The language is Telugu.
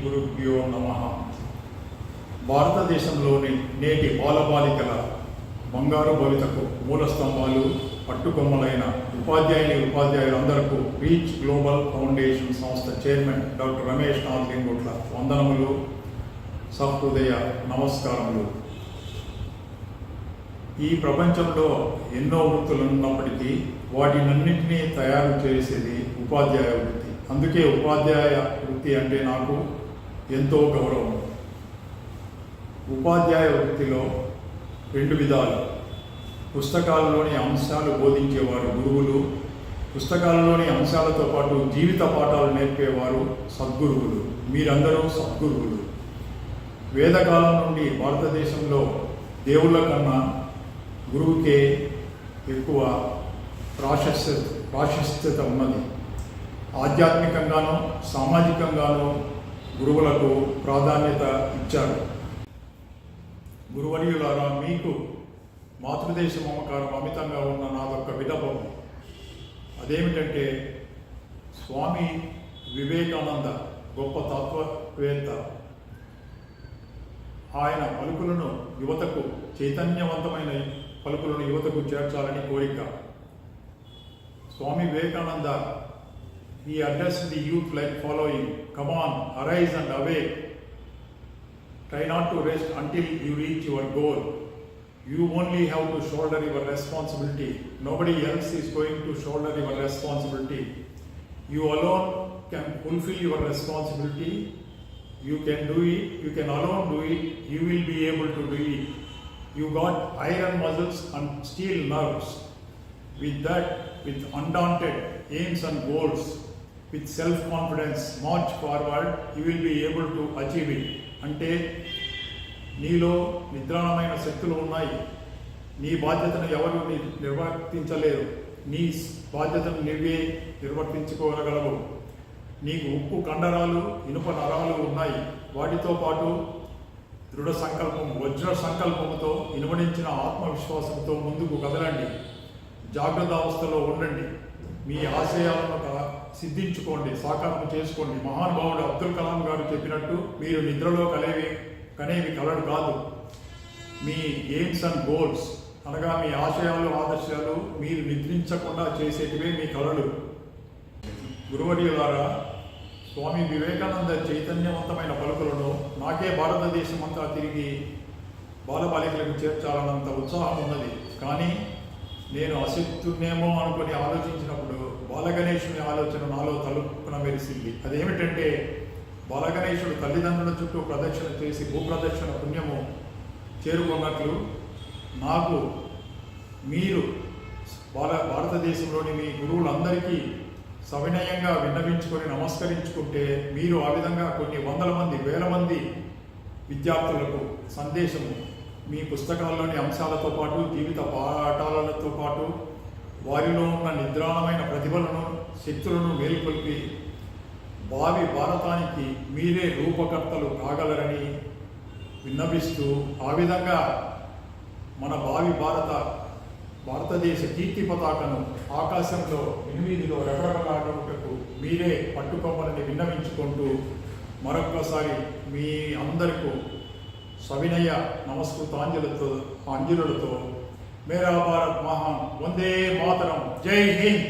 గురుభ్యో నమః. భారతదేశంలోని నేటి బాలబాలికల బంగారు భవితకు మూల స్తంభాలు పట్టుకొమ్మలైన ఉపాధ్యాయులందరకు రీచ్ గ్లోబల్ ఫౌండేషన్ సంస్థ చైర్మన్ డాక్టర్ రమేష్ నాథ్ లింగోట్ల వందనములు, సహృదయ నమస్కారములు. ఈ ప్రపంచంలో ఎన్నో వృత్తులు ఉన్నప్పటికీ వాటినన్నింటినీ తయారు చేసేది ఉపాధ్యాయ వృత్తి. అందుకే ఉపాధ్యాయ వృత్తి అంటే నాకు ఎంతో గౌరవం. ఉపాధ్యాయ వృత్తిలో రెండు విధాలు: పుస్తకాలలోని అంశాలు బోధించేవారు గురువులు, పుస్తకాలలోని అంశాలతో పాటు జీవిత పాఠాలు నేర్పేవారు సద్గురువులు. మీరందరూ సద్గురువులు. వేదకాలం నుండి భారతదేశంలో దేవుళ్ళ కన్నా గురువుకే ఎక్కువ ప్రాశస్త్యత ఉన్నది. ఆధ్యాత్మికంగానూ సామాజికంగానూ గురువులకు ప్రాధాన్యత ఇచ్చారు. గురువర్యులారా, మీకు మాతృదేశ మమకారం అమితంగా ఉన్న నాదొక్క విన్నపం. అదేమిటంటే, స్వామి వివేకానంద గొప్ప తత్వవేత్త. ఆయన పలుకులను యువతకు, చైతన్యవంతమైన పలుకులను యువతకు చేర్చాలని కోరిక. Swami Vivekananda he addressed the youth like following: come on, arise and awake. Try not to rest until you reach your goal. You only have to shoulder your responsibility. Nobody else is going to shoulder your responsibility. You alone can fulfill your responsibility. You can do it. You can alone do it. You will be able to do it. You got iron muscles and steel nerves. With that, with undaunted aims and goals, with self-confidence, march forward, you will be able to achieve it. అంటే నీలో నిద్రాణమైన శక్తులు ఉన్నాయి. నీ బాధ్యతను ఎవరు నిర్వర్తించలేరు. నీ బాధ్యతను నీవే నిర్వర్తించుకోగలవు. నీకు ఉప్పు కండరాలు, ఇనుప నరాలు ఉన్నాయి. వాటితో పాటు దృఢ సంకల్పం, వజ్ర సంకల్పంతో, ఇనుమడించిన ఆత్మవిశ్వాసంతో ముందుకు కదలండి. జాగ్రత్త అవస్థలో ఉండండి. మీ ఆశయాలను సిద్ధించుకోండి, సాకారం చేసుకోండి. మహానుభావుడు అబ్దుల్ కలాం గారు చెప్పినట్టు, మీరు నిద్రలో కనేవి కలలు కాదు, మీ ఎయిమ్స్ అండ్ గోల్స్ అనగా మీ ఆశయాలు, ఆదర్శాలు మీరు నిద్రించకుండా చేసేటివే మీ కలలు. గురువర్యులారా, స్వామి వివేకానంద చైతన్యవంతమైన పలుకులను నాకే భారతదేశం అంతా తిరిగి బాలబాలికలకు చేర్చాలన్నంత ఉత్సాహం ఉన్నది. కానీ నేను అశక్తున్నేమో అనుకుని ఆలోచించినప్పుడు బాలగణేశుని ఆలోచన నాలో తలుపున మెరిసింది. అదేమిటంటే, బాలగణేశుడు తల్లిదండ్రుల చుట్టూ ప్రదక్షిణ చేసి భూప్రదక్షిణ పుణ్యము చేరుకున్నట్లు నాకు మీరు భారతదేశంలోని మీ గురువులందరికీ సవినయంగా విన్నవించుకొని నమస్కరించుకుంటే, మీరు ఆ విధంగా కొన్ని వందల మంది, వేల మంది విద్యార్థులకు సందేశము మీ పుస్తకాల్లోని అంశాలతో పాటు, జీవిత పాఠాలతో పాటు వారిలో ఉన్న నిద్రాణమైన ప్రతిభలను, శక్తులను మేల్కొల్పి భావి భారతానికి మీరే రూపకర్తలు కాగలరని విన్నవిస్తూ, ఆ విధంగా మన భావి భారతదేశ కీర్తి పతాకను ఆకాశంలో ఎనిమిదిలో రెపరెపలాడుటకు మీరే పట్టుకోమని విన్నవించుకుంటూ, మరొక్కసారి మీ అందరికీ సవినయ నమస్కృతాంజలులతో మేరా భారత్ మహాన్, వందే మాతరం, జై హింద్.